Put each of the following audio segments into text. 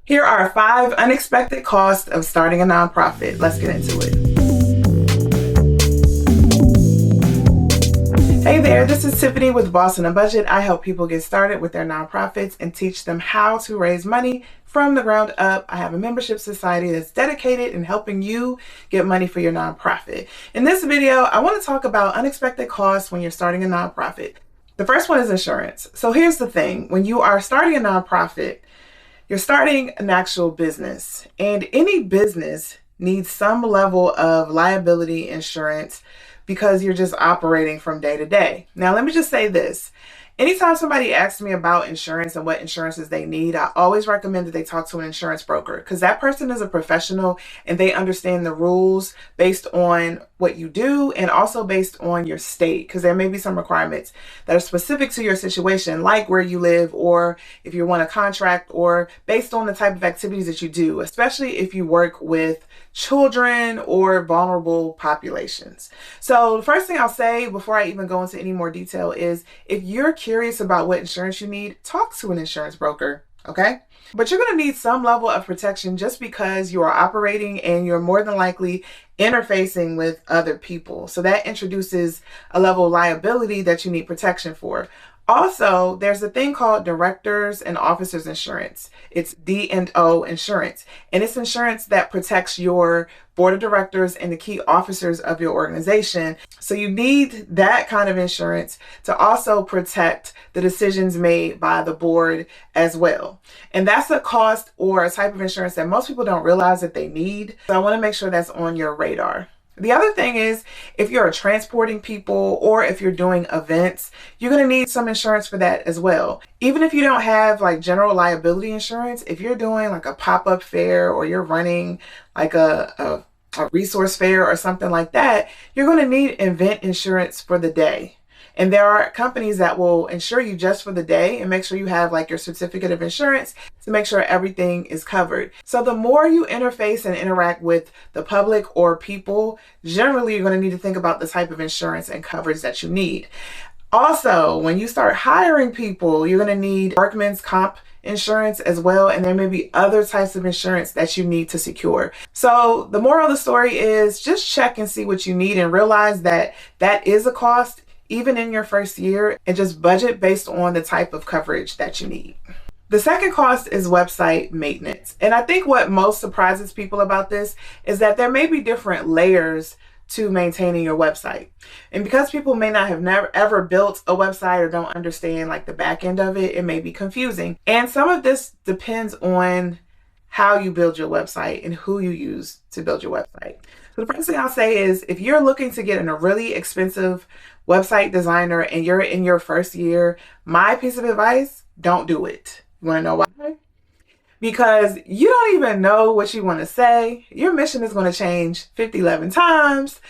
Here are 5 unexpected costs of starting a nonprofit. Let's get into it. Hey there, this is Tiffany with Boss on a Budget. I help people get started with their nonprofits and teach them how to raise money from the ground up. I have a membership society that's dedicated in helping you get money for your nonprofit. In this video, I want to talk about unexpected costs when you're starting a nonprofit. The first one is insurance. So here's the thing. When you are starting a nonprofit, you're starting an actual business, and any business needs some level of liability insurance because you're just operating from day to day. Now, let me just say this. Anytime somebody asks me about insurance and what insurances they need, I always recommend that they talk to an insurance broker because that person is a professional and they understand the rules based on what you do and also based on your state, because there may be some requirements that are specific to your situation, like where you live or if you want a contract or based on the type of activities that you do, especially if you work with children or vulnerable populations. So the first thing I'll say before I even go into any more detail is if you're curious about what insurance you need, talk to an insurance broker, okay? But you're going to need some level of protection just because you are operating and you're more than likely interfacing with other people. So that introduces a level of liability that you need protection for. Also, there's a thing called directors and officers insurance. It's D&O insurance, and it's insurance that protects your board of directors and the key officers of your organization. So you need that kind of insurance to also protect the decisions made by the board as well. And that's a cost or a type of insurance that most people don't realize that they need. So I want to make sure that's on your radar. The other thing is, if you're transporting people or if you're doing events, you're going to need some insurance for that as well. Even if you don't have like general liability insurance, if you're doing like a pop-up fair or you're running like a resource fair or something like that, you're going to need event insurance for the day. And there are companies that will insure you just for the day and make sure you have like your certificate of insurance to make sure everything is covered. So the more you interface and interact with the public or people, generally you're going to need to think about the type of insurance and coverage that you need. Also, when you start hiring people, you're going to need workman's comp insurance as well, and there may be other types of insurance that you need to secure. So the moral of the story is just check and see what you need and realize that that is a cost even in your first year, and just budget based on the type of coverage that you need. The second cost is website maintenance. And I think what most surprises people about this is that there may be different layers to maintaining your website. And because people may not have ever built a website or don't understand like the back end of it, it may be confusing. And some of this depends on how you build your website and who you use to build your website. So the first thing I'll say is if you're looking to get in a really expensive website designer and you're in your first year, my piece of advice, don't do it. You want to know why? Because you don't even know what you want to say. Your mission is going to change 11 times.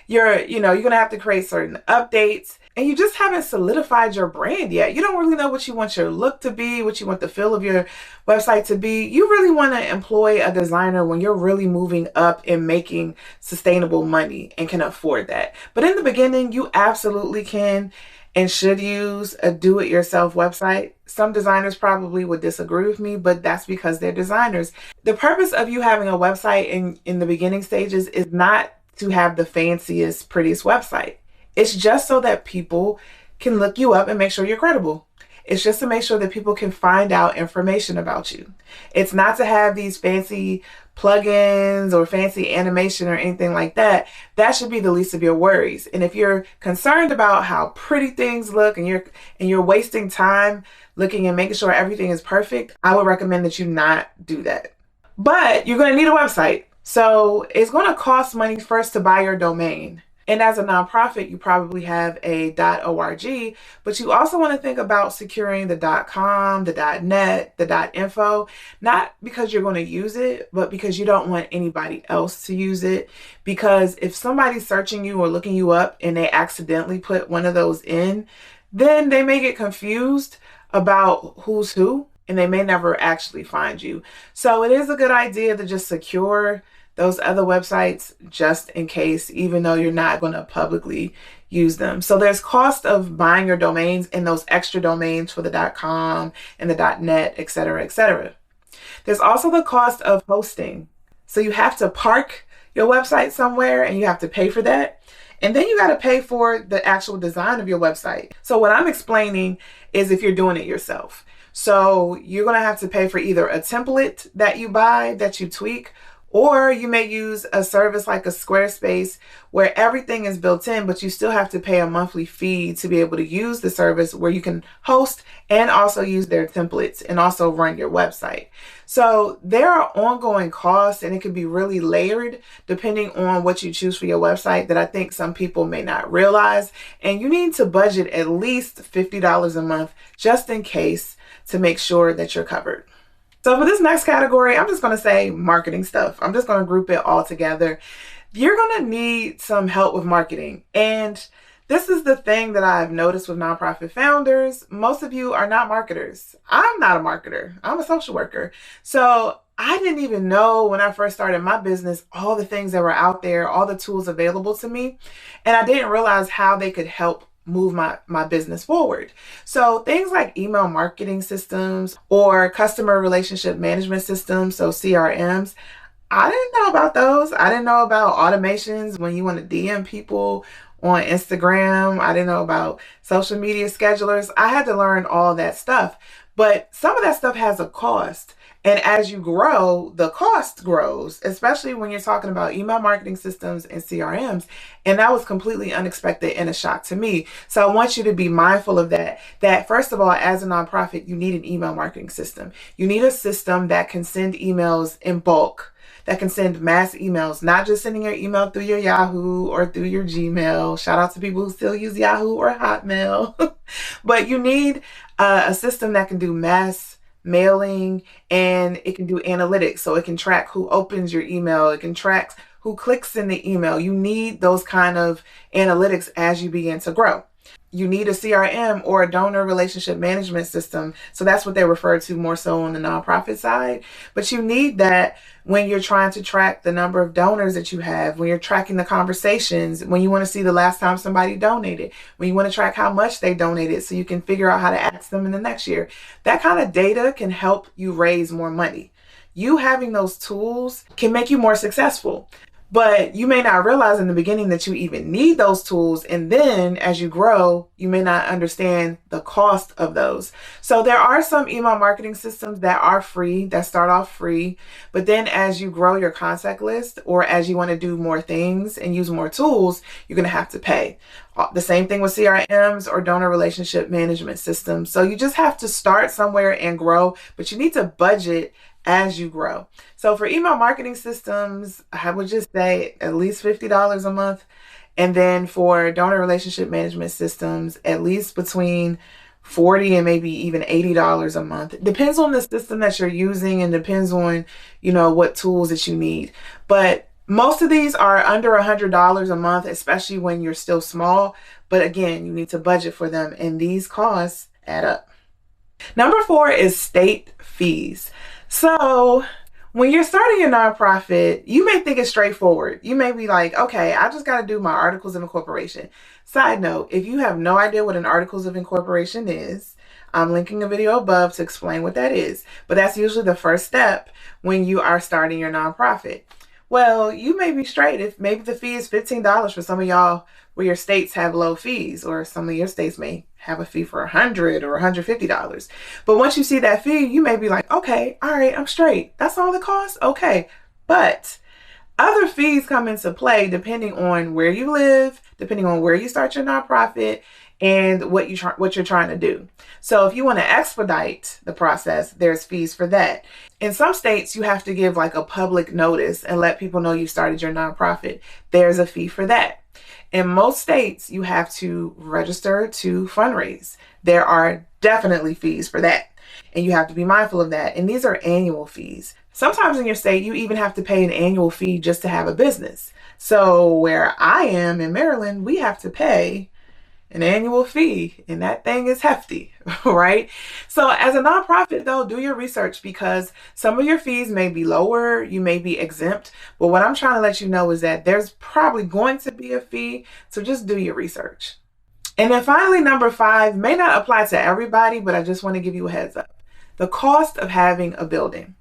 You're going to have to create certain updates, and you just haven't solidified your brand yet. You don't really know what you want your look to be, what you want the feel of your website to be. You really want to employ a designer when you're really moving up and making sustainable money and can afford that. But in the beginning, you absolutely can and should use a do-it-yourself website. Some designers probably would disagree with me, but that's because they're designers. The purpose of you having a website in the beginning stages is not to have the fanciest, prettiest website. It's just so that people can look you up and make sure you're credible. It's just to make sure that people can find out information about you. It's not to have these fancy plugins or fancy animation or anything like that. That should be the least of your worries. And if you're concerned about how pretty things look and you're wasting time looking and making sure everything is perfect, I would recommend that you not do that. But you're going to need a website. So it's going to cost money first to buy your domain. And as a nonprofit, you probably have a .org, but you also want to think about securing the .com, the .net, the .info, not because you're going to use it, but because you don't want anybody else to use it. Because if somebody's searching you or looking you up and they accidentally put one of those in, then they may get confused about who's who, and they may never actually find you. So it is a good idea to just secure those other websites just in case, even though you're not going to publicly use them. So there's cost of buying your domains and those extra domains for the .com and the .net, et cetera, et cetera. There's also the cost of hosting. So you have to park your website somewhere and you have to pay for that. And then you got to pay for the actual design of your website. So what I'm explaining is if you're doing it yourself. So you're going to have to pay for either a template that you buy, that you tweak, or you may use a service like a Squarespace where everything is built in, but you still have to pay a monthly fee to be able to use the service where you can host and also use their templates and also run your website. So there are ongoing costs, and it can be really layered depending on what you choose for your website that I think some people may not realize. And you need to budget at least $50 a month just in case to make sure that you're covered. So for this next category, I'm just going to say marketing stuff. I'm just going to group it all together. You're going to need some help with marketing. And this is the thing that I've noticed with nonprofit founders. Most of you are not marketers. I'm not a marketer. I'm a social worker. So I didn't even know when I first started my business, all the things that were out there, all the tools available to me. And I didn't realize how they could help move my business forward. So things like email marketing systems or customer relationship management systems, so CRMs, I didn't know about those. I didn't know about automations when you want to DM people on Instagram. I didn't know about social media schedulers. I had to learn all that stuff. But some of that stuff has a cost. And as you grow, the cost grows, especially when you're talking about email marketing systems and CRMs. And that was completely unexpected and a shock to me. So I want you to be mindful of that first of all, as a nonprofit, you need an email marketing system. You need a system that can send emails in bulk, that can send mass emails, not just sending your email through your Yahoo or through your Gmail. Shout out to people who still use Yahoo or Hotmail. But you need a system that can do mass mailing, and it can do analytics. So it can track who opens your email. It can track who clicks in the email. You need those kind of analytics as you begin to grow. You need a CRM or a donor relationship management system. So that's what they refer to more so on the nonprofit side. But you need that when you're trying to track the number of donors that you have, when you're tracking the conversations, when you want to see the last time somebody donated, when you want to track how much they donated so you can figure out how to ask them in the next year. That kind of data can help you raise more money. You having those tools can make you more successful. But you may not realize in the beginning that you even need those tools. And then as you grow, you may not understand the cost of those. So there are some email marketing systems that are free, that start off free. But then as you grow your contact list, or as you want to do more things and use more tools, you're going to have to pay. The same thing with CRMs or donor relationship management systems. So you just have to start somewhere and grow, but you need to budget as you grow. So for email marketing systems, I would just say at least $50 a month. And then for donor relationship management systems, at least between $40 and maybe even $80 a month. It depends on the system that you're using and depends on, what tools that you need. But most of these are under $100 a month, especially when you're still small. But again, you need to budget for them, and these costs add up. Number 4 is state fees. So when you're starting your nonprofit, you may think it's straightforward. You may be like, okay, I just got to do my articles of incorporation. Side note, if you have no idea what an articles of incorporation is, I'm linking a video above to explain what that is. But that's usually the first step when you are starting your nonprofit. Well, you may be straight if maybe the fee is $15 for some of y'all where your states have low fees, or some of your states may have a fee for $100 or $150. But once you see that fee, you may be like, okay, all right, I'm straight. That's all the cost? Okay. But other fees come into play depending on where you live, depending on where you start your nonprofit, and what you're trying to do. So if you want to expedite the process, there's fees for that. In some states, you have to give like a public notice and let people know you started your nonprofit. There's a fee for that. In most states, you have to register to fundraise. There are definitely fees for that, and you have to be mindful of that. And these are annual fees. Sometimes in your state, you even have to pay an annual fee just to have a business. So where I am in Maryland, we have to pay an annual fee, and that thing is hefty, right? So as a nonprofit though, do your research, because some of your fees may be lower, you may be exempt, but what I'm trying to let you know is that there's probably going to be a fee, so just do your research. And then finally, number 5 may not apply to everybody, but I just want to give you a heads up. The cost of having a building.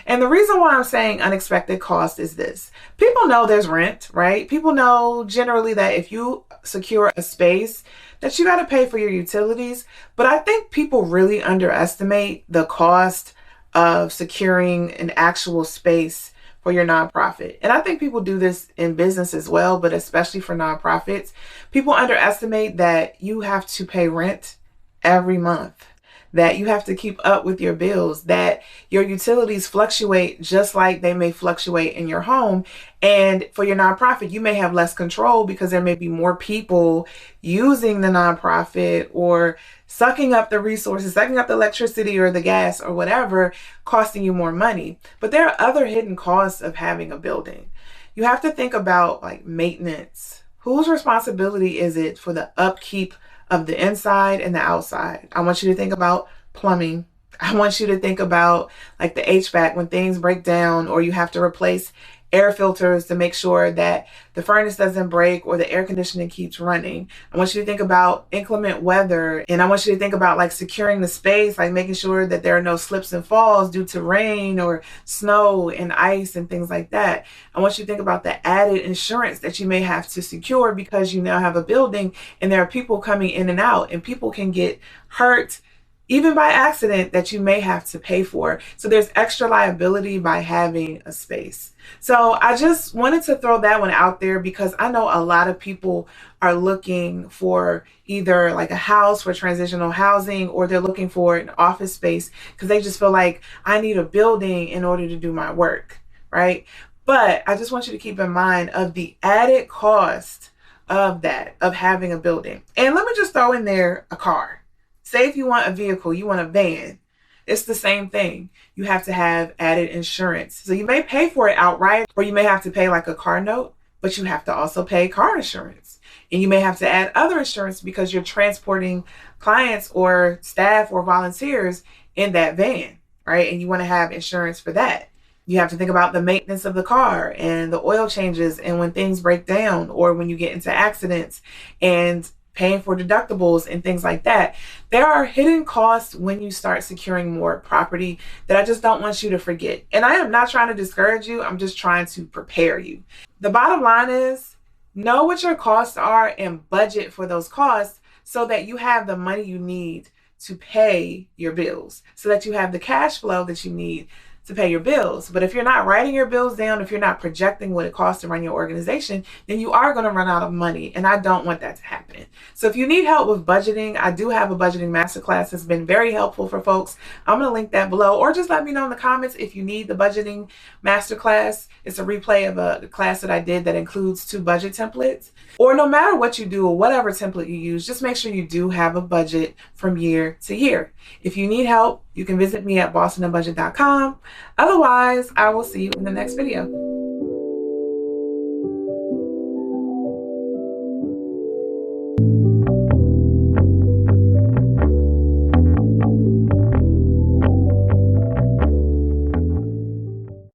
And the reason why I'm saying unexpected cost is this. People know there's rent, right? People know generally that if you secure a space, that you got to pay for your utilities. But I think people really underestimate the cost of securing an actual space for your nonprofit. And I think people do this in business as well, but especially for nonprofits. People underestimate that you have to pay rent every month, that you have to keep up with your bills, that your utilities fluctuate just like they may fluctuate in your home. And for your nonprofit, you may have less control because there may be more people using the nonprofit or sucking up the resources, sucking up the electricity or the gas or whatever, costing you more money. But there are other hidden costs of having a building. You have to think about like maintenance. Whose responsibility is it for the upkeep of the inside and the outside? I want you to think about plumbing. I want you to think about like the HVAC when things break down or you have to replace air filters to make sure that the furnace doesn't break or the air conditioning keeps running. I want you to think about inclement weather, and I want you to think about like securing the space, like making sure that there are no slips and falls due to rain or snow and ice and things like that. I want you to think about the added insurance that you may have to secure because you now have a building and there are people coming in and out, and people can get hurt even by accident that you may have to pay for. So there's extra liability by having a space. So I just wanted to throw that one out there because I know a lot of people are looking for either like a house for transitional housing, or they're looking for an office space because they just feel like I need a building in order to do my work, right? But I just want you to keep in mind of the added cost of that, of having a building. And let me just throw in there a car. Say if you want a vehicle, you want a van, it's the same thing. You have to have added insurance. So you may pay for it outright, or you may have to pay like a car note, but you have to also pay car insurance. And you may have to add other insurance because you're transporting clients or staff or volunteers in that van, right? And you want to have insurance for that. You have to think about the maintenance of the car and the oil changes and when things break down or when you get into accidents, and paying for deductibles and things like that. There are hidden costs when you start securing more property that I just don't want you to forget. And I am not trying to discourage you. I'm just trying to prepare you. The bottom line is know what your costs are and budget for those costs so that you have the money you need to pay your bills, so that you have the cash flow that you need to pay your bills. But if you're not writing your bills down, if you're not projecting what it costs to run your organization, then you are going to run out of money. And I don't want that to happen. So if you need help with budgeting, I do have a budgeting masterclass that's been very helpful for folks. I'm going to link that below, or just let me know in the comments if you need the budgeting masterclass. It's a replay of a class that I did that includes 2 budget templates. Or no matter what you do or whatever template you use, just make sure you do have a budget from year to year. If you need help, you can visit me at bossandabudget.com. Otherwise, I will see you in the next video.